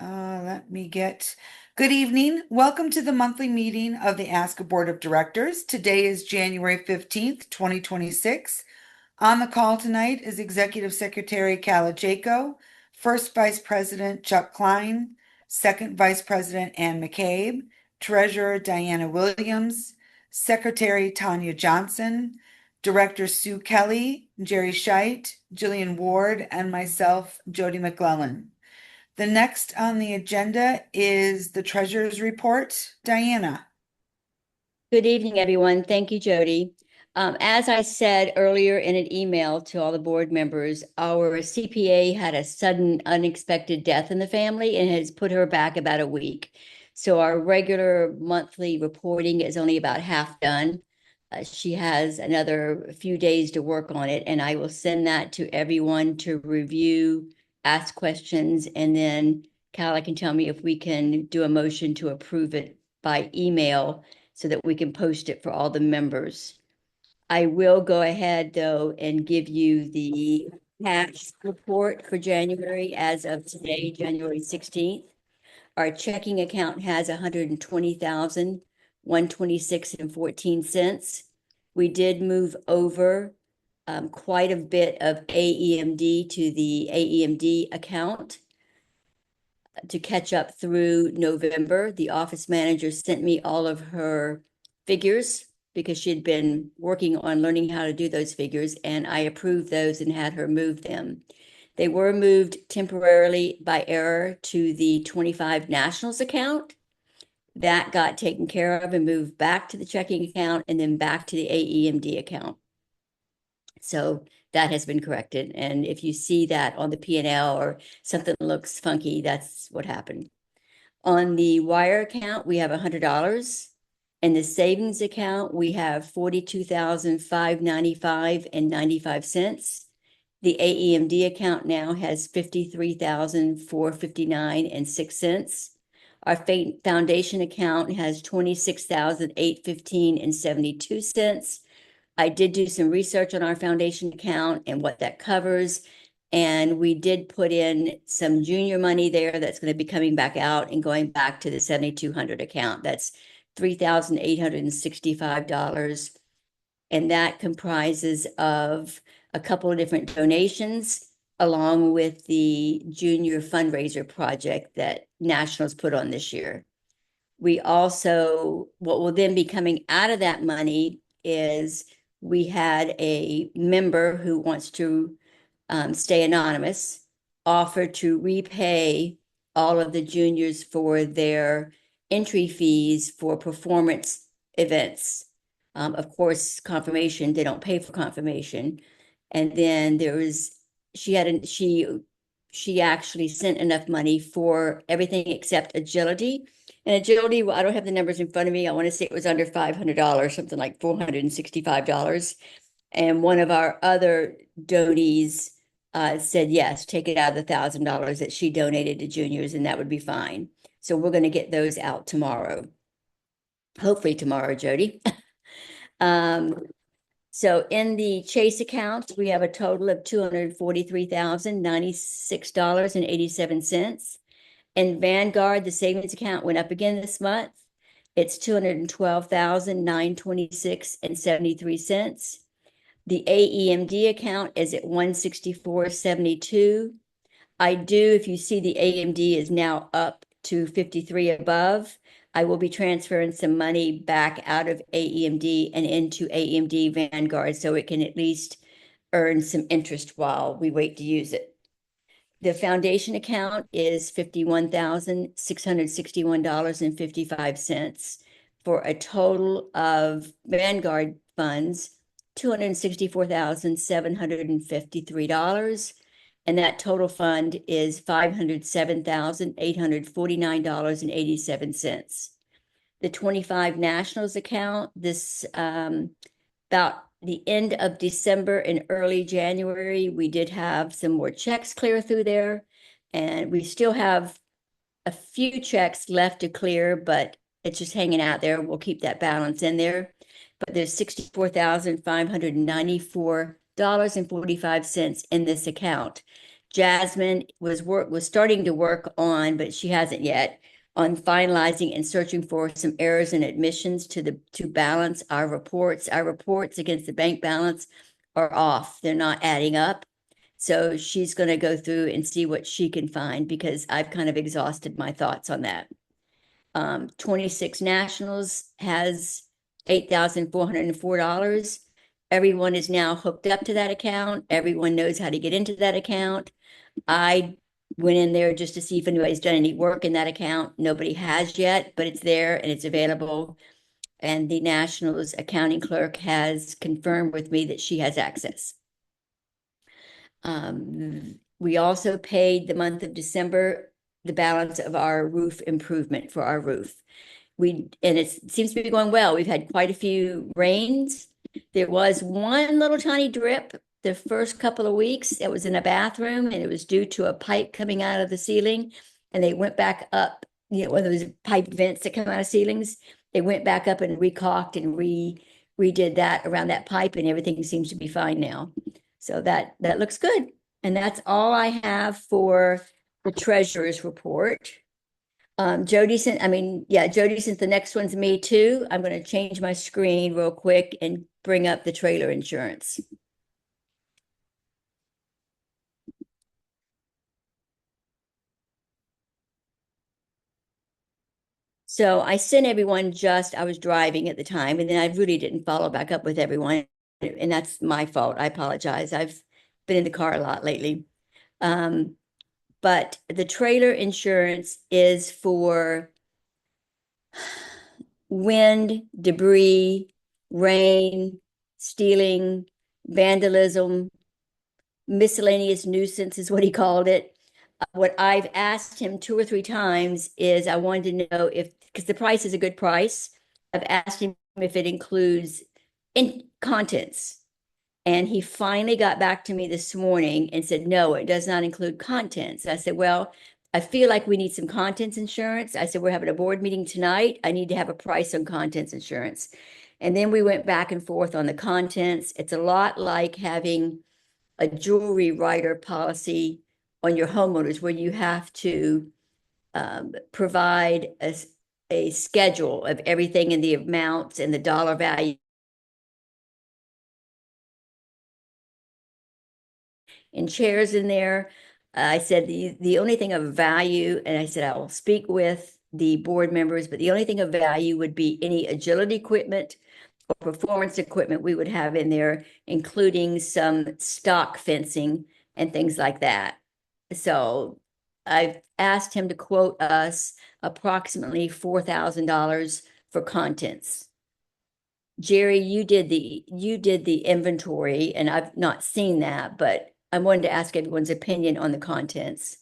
Let me get good evening. Welcome to the monthly meeting of the ASCA Board of Directors. Today is January 15th, 2026. On the call tonight is Executive Secretary Cala Jaco, First Vice President Chuck Klein, Second Vice President Ann McCabe, Treasurer Diana Williams, Secretary Tanya Johnson, Director Sue Kelly, Jerry Scheit, Jillian Ward, and myself, Jody McClellan. The next on the agenda is the treasurer's report. Diana. Good evening, everyone. Thank you, Jody. As I said earlier in an email to all the board members, our CPA had a sudden, unexpected death in the family and has put her back about a week. So our regular monthly reporting is only about half done. She has another few days to work on it, and I will send that to everyone to review, ask questions, and then Cal can tell me if we can do a motion to approve it by email so that we can post it for all the members. I will go ahead, though, and give you the tax report for January as of today, January 16th. Our checking account has 120,126.14. We did move over quite a bit of AEMD to the AEMD account to catch up through November. The office manager sent me all of her figures because she had been working on learning how to do those figures, and I approved those and had her move them. They were moved temporarily by error to the 25 Nationals account. That got taken care of and moved back to the checking account and then back to the AEMD account. So that has been corrected. And if you see that on the P&L or something looks funky, that's what happened. On the wire account, we have $100. In the savings account, we have $42,595.95. The AEMD account now has $53,459.06. Our foundation account has $26,815.72. I did do some research on our foundation account and what that covers. And we did put in some junior money there that's going to be coming back out and going back to the 7,200 account. That's $3,865. And that comprises of a couple of different donations along with the junior fundraiser project that Nationals put on this year. We also, what will then be coming out of that money is we had a member who wants to stay anonymous, offer to repay all of the juniors for their entry fees for performance events. Of course, confirmation, they don't pay for confirmation. And then there was, she actually sent enough money for everything except agility. And agility, well, I don't have the numbers in front of me. I want to say it was under $500, something like $465. And one of our other donees said, yes, take it out of the $1,000 that she donated to juniors, and that would be fine. So we're going to get those out tomorrow. Hopefully tomorrow, Jody. So in the Chase account, we have a total of $243,096.87. In Vanguard, the savings account went up again this month. It's $212,926.73. The AEMD account is at $164.72. I do, if you see the AEMD is now up to 53 above, I will be transferring some money back out of AEMD and into AEMD Vanguard so it can at least earn some interest while we wait to use it. The foundation account is $51,661.55 for a total of Vanguard funds, $264,753. And that total fund is $507,849.87. The 25 Nationals account, this about the end of December and early January, we did have some more checks clear through there. And we still have a few checks left to clear, but it's just hanging out there. We'll keep that balance in there. But there's $64,594.45 in this account. Jasmine was starting to work on, but she hasn't yet, on finalizing and searching for some errors in admissions to balance our reports. Our reports against the bank balance are off. They're not adding up. So she's going to go through and see what she can find because I've kind of exhausted my thoughts on that. 26 Nationals has $8,404. Everyone is now hooked up to that account. Everyone knows how to get into that account. I went in there just to see if anybody's done any work in that account. Nobody has yet, but it's there and it's available. And the Nationals accounting clerk has confirmed with me that she has access. We also paid the month of December the balance of our roof improvement for our roof. And it seems to be going well. We've had quite a few rains. There was one little tiny drip the first couple of weeks. It was in a bathroom and it was due to a pipe coming out of the ceiling. And they went back up, one of those pipe vents that come out of ceilings. They went back up and recaulked and redid that around that pipe, and everything seems to be fine now. So that looks good. And that's all I have for the treasurer's report. Jody sent the next one's me too. I'm going to change my screen real quick and bring up the trailer insurance. So I sent everyone I was driving at the time, and then I really didn't follow back up with everyone. And that's my fault. I apologize. I've been in the car a lot lately. But the trailer insurance is for wind, debris, rain, stealing, vandalism, miscellaneous nuisance is what he called it. What I've asked him 2 or 3 times is I wanted to know because the price is a good price. I've asked him if it includes contents. And he finally got back to me this morning and said, no, it does not include contents. I said, well, I feel like we need some contents insurance. I said, we're having a board meeting tonight. I need to have a price on contents insurance. And then we went back and forth on the contents. It's a lot like having a jewelry writer policy on your homeowners where you have to provide a schedule of everything and the amounts and the dollar value. And chairs in there. I said the only thing of value, and I said I will speak with the board members, but the only thing of value would be any agility equipment or performance equipment we would have in there, including some stock fencing and things like that. So I've asked him to quote us approximately $4,000 for contents. Jerry, you did the inventory, and I've not seen that, but I wanted to ask everyone's opinion on the contents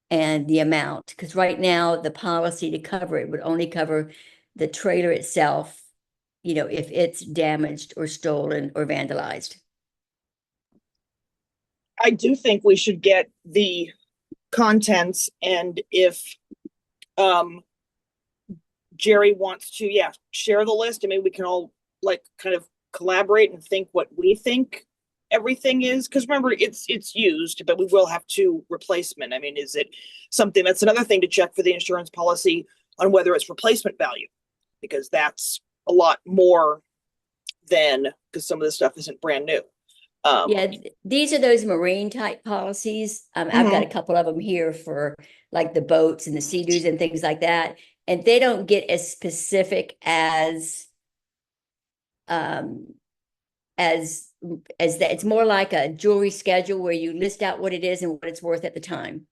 and the amount, because right now the policy to cover it would only cover the trailer itself, if it's damaged or stolen or vandalized. I do think we should get the contents, and if Jerry wants to, share the list, and maybe we can all kind of collaborate and think what we think everything is, because remember, it's used, but we will have to replacement. I mean, is it something that's another thing to check for the insurance policy on whether it's replacement value, because that's a lot more than, because some of this stuff isn't brand new. These are those marine type policies. I've got a couple of them here for like the boats and the sea-doos and things like that. And they don't get as specific as that. It's more like a jewelry schedule where you list out what it is and what it's worth at the time.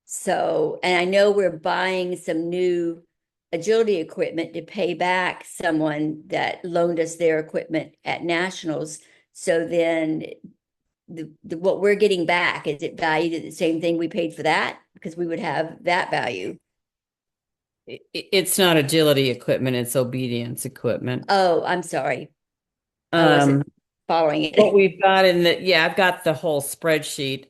So, and I know we're buying some new agility equipment to pay back someone that loaned us their equipment at Nationals. So then what we're getting back, is it valued at the same thing we paid for that? Because we would have that value. It's not agility equipment, it's obedience equipment. Oh, I'm sorry. I wasn't following it. What we've got I've got the whole spreadsheet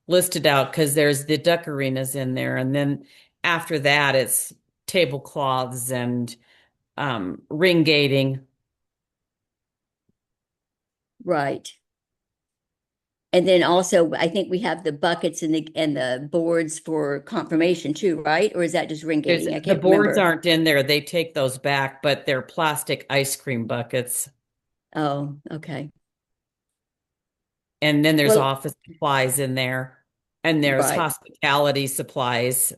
listed out, because there's the duck arenas in there, and then after that it's tablecloths and ring gating. Right. And then also, I think we have the buckets and the boards for confirmation too, right? Or is that just ring gating? I The can't boards remember. aren't in there. They take those back, but they're plastic ice cream buckets. Oh, okay. And then there's Well, office supplies in there. And there's right, hospitality supplies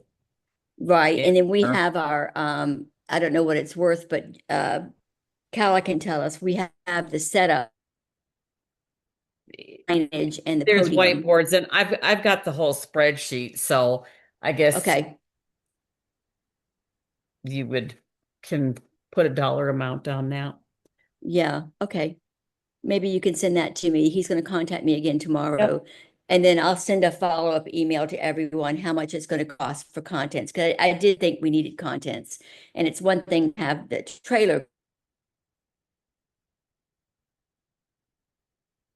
right. in And then we there. have our, I don't know what it's worth, but Calla can tell us, we have the setup signage and the There's podium. whiteboards, and I've got the whole spreadsheet, so I guess Okay, you can put a dollar amount on that. yeah, okay. Maybe you can send that to me. He's going to contact me again tomorrow. Yep. And then I'll send a follow-up email to everyone how much it's going to cost for contents. Because I did think we needed contents. And it's one thing to have the trailer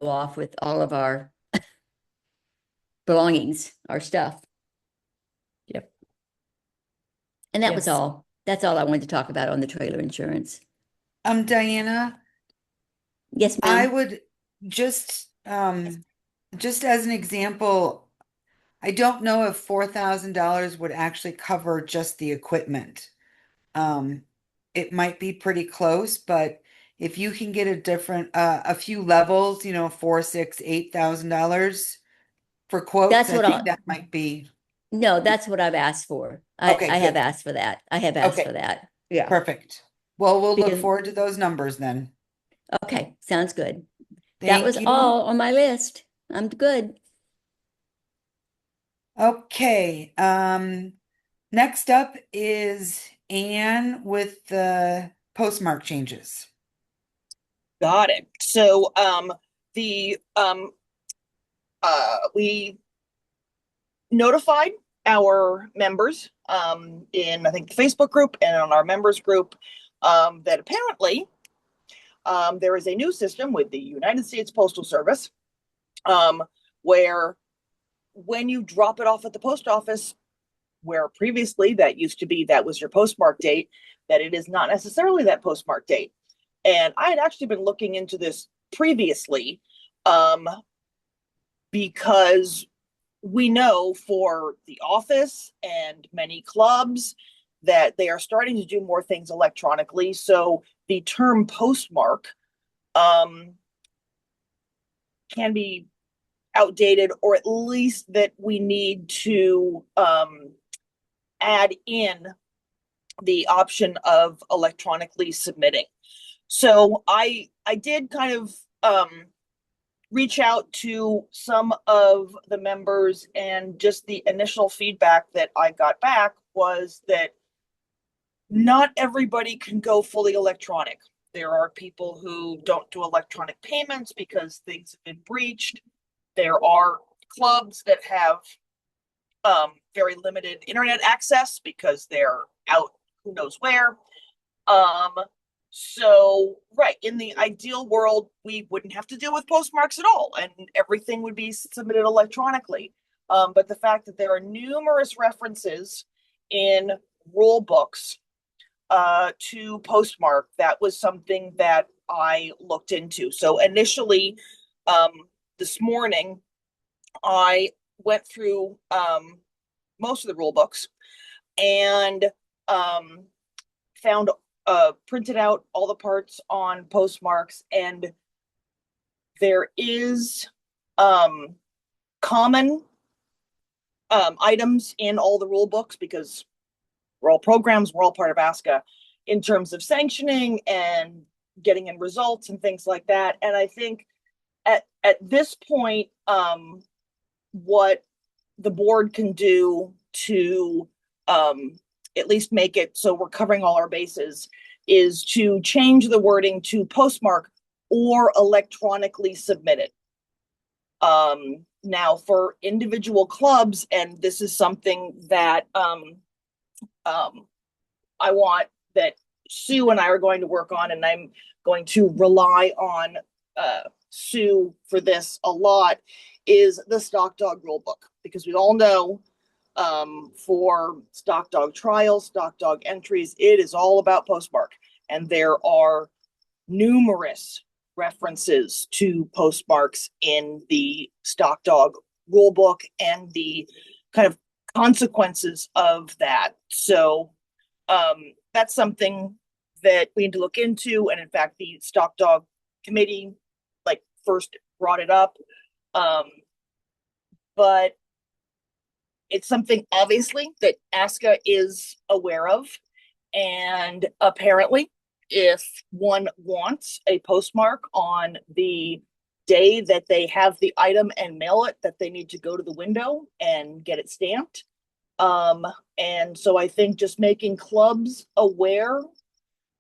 go off with all of our belongings, our stuff. Yep. And that was Yes. all. That's all I wanted to talk about on the trailer insurance. Diana, Yes, I ma'am. would just as an example, I don't know if $4,000 would actually cover just the equipment. Um, it might be pretty close, but if you can get a few levels, you know, 4, 6, $8,000 for quotes, That's I what think I'll, that might be no, that's what I've asked for. okay, I have good. asked for that. I have asked for Okay, that. Yeah. perfect. Well, we'll look Because, forward to those numbers then. okay, sounds good. That Thank was you. all on my list. I'm good. Okay, next up is Anne with the postmark changes. Got it. So, the, we notified our members, in, I think, the Facebook group and on our members group, that apparently, there is a new system with the United States Postal Service, where when you drop it off at the post office, where previously that was your postmark date, that it is not necessarily that postmark date. And I had actually been looking into this previously, because we know for the office and many clubs that they are starting to do more things electronically. So the term postmark can be outdated, or at least that we need to add in the option of electronically submitting. So I did kind of reach out to some of the members, and just the initial feedback that I got back was that not everybody can go fully electronic. There are people who don't do electronic payments because things have been breached. There are clubs that have very limited internet access because they're out who knows where. So, right, in the ideal world, we wouldn't have to deal with postmarks at all, and everything would be submitted electronically. But the fact that there are numerous references in rule books to postmark, that was something that I looked into. So initially, this morning, I went through most of the rule books and found printed out all the parts on postmarks, and there is common items in all the rule books, because we're all programs, we're all part of ASCA, in terms of sanctioning and getting in results and things like that. And I think at this point, what the board can do to at least make it so we're covering all our bases is to change the wording to postmark or electronically submitted. Now, for individual clubs, and this is something that I want that Sue and I are going to work on, and I'm going to rely on Sue for this a lot, is the stock dog rule book, because we all know for stock dog trials, stock dog entries, it is all about postmark, and there are numerous references to postmarks in the stock dog rule book and the kind of consequences of that. So that's something that we need to look into. And in fact, the stock dog committee like first brought it up. But it's something obviously that ASCA is aware of. And apparently, if one wants a postmark on the day that they have the item and mail it, that they need to go to the window and get it stamped. And so I think just making clubs aware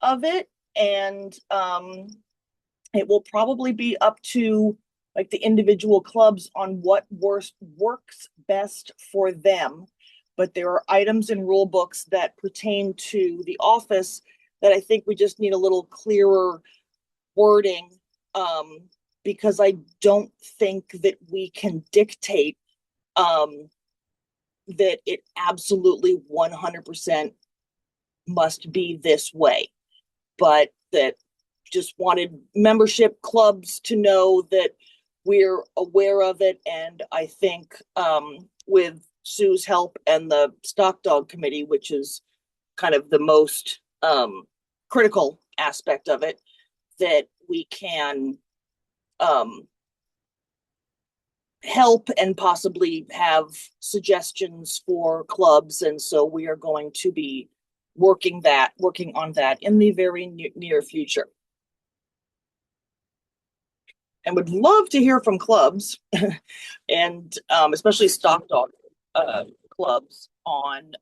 of it, and it will probably be up to like the individual clubs on what works best for them. But there are items in rule books that pertain to the office that I think we just need a little clearer wording, because I don't think that we can dictate that it absolutely 100% must be this way, but that just wanted membership clubs to know that we're aware of it. And I think with Sue's help and the stock dog committee, which is kind of the most critical aspect of it, that we can help and possibly have suggestions for clubs. And so we are going to be working on that in the very near future. And would love to hear from clubs and especially stock dog clubs on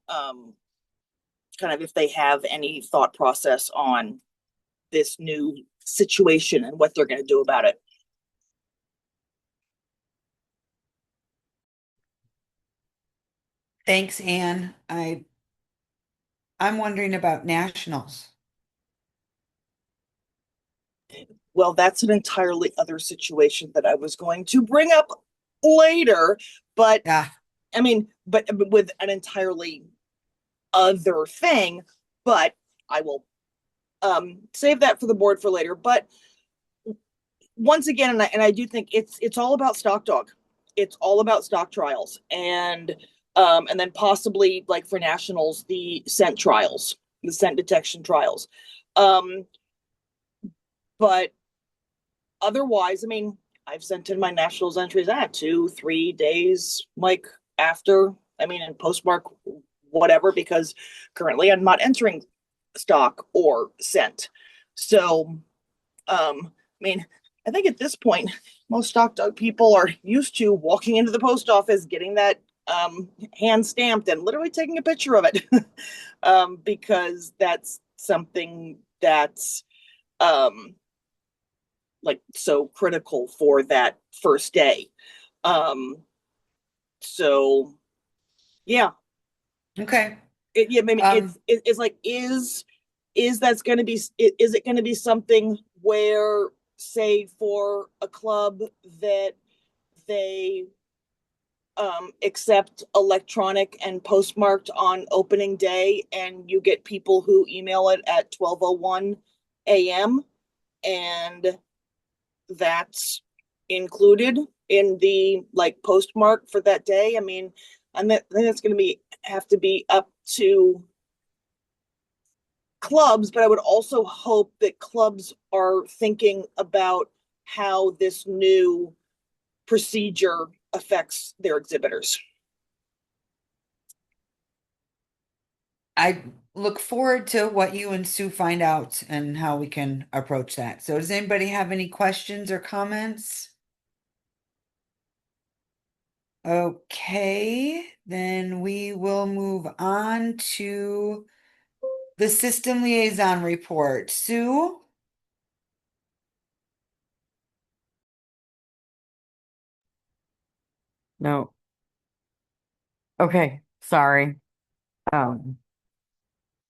kind of if they have any thought process on this new situation and what they're going to do about it. Thanks, Anne. I'm wondering about nationals. Well, that's an entirely other situation that I was going to bring up later, but Yeah. I mean, but with an entirely other thing, but I will save that for the board for later. But once again, and I do think it's all about stock dog. It's all about stock trials, and then possibly like for nationals, the scent trials, the scent detection trials. But otherwise, I mean, I've sent in my nationals entries at 2-3 days, like after, I mean, in postmark, whatever, because currently I'm not entering stock or scent. So, I mean, I think at this point, most stock dog people are used to walking into the post office, getting that hand stamped and literally taking a picture of it, because that's something that's like so critical for that first day. So yeah. Okay. Yeah, I mean, it's like, is that's going to be, is it going to be something where, say, for a club that they accept electronic and postmarked on opening day, and you get people who email it at 12:01 a.m. and that's included in the like postmark for that day? I mean, I think that's going to have to be up to clubs, but I would also hope that clubs are thinking about how this new procedure affects their exhibitors. I look forward to what you and Sue find out and how we can approach that. So does anybody have any questions or comments? Okay, then we will move on to the system liaison report. Sue? No. Okay, sorry. Um,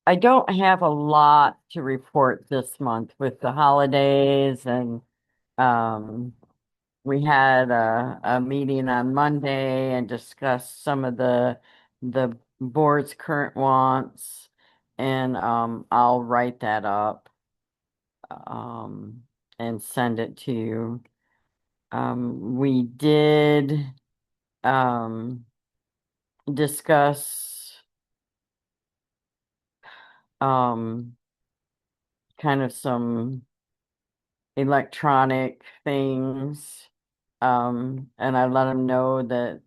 I don't have a lot to report this month with the holidays, and we had a meeting on Monday and discussed some of the board's current wants, and I'll write that up. And can send it to you. We did discuss kind of some electronic things. And I let them know that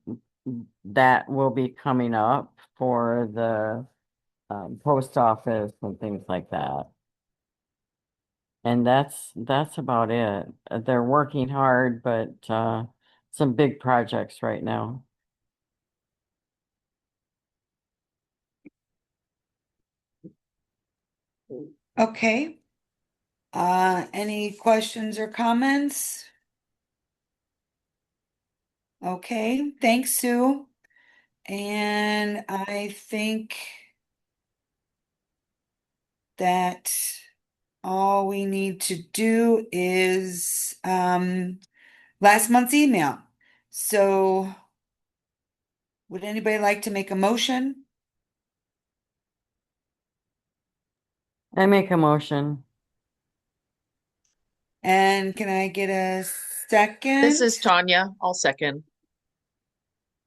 that will be coming up for the post office and things like that. And that's about it. They're working hard, but some big projects right now. Okay. Any questions or comments? Okay, thanks, Sue. And I think that all we need to do is last month's email. So would anybody like to make a motion? I make a motion. And can I get a second? This is Tanya. I'll second.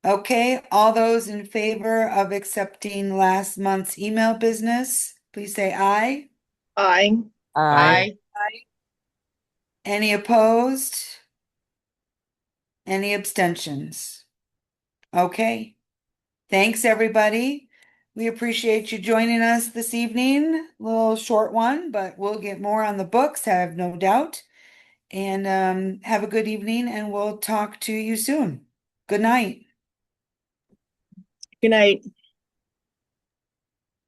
Okay, all those in favor of accepting last month's email business, please say aye. Aye. Aye. Any opposed? Any abstentions? Okay. Thanks, everybody. We appreciate you joining us this evening. A little short one, but we'll get more on the books, I have no doubt. And have a good evening, and we'll talk to you soon. Good night. Good night.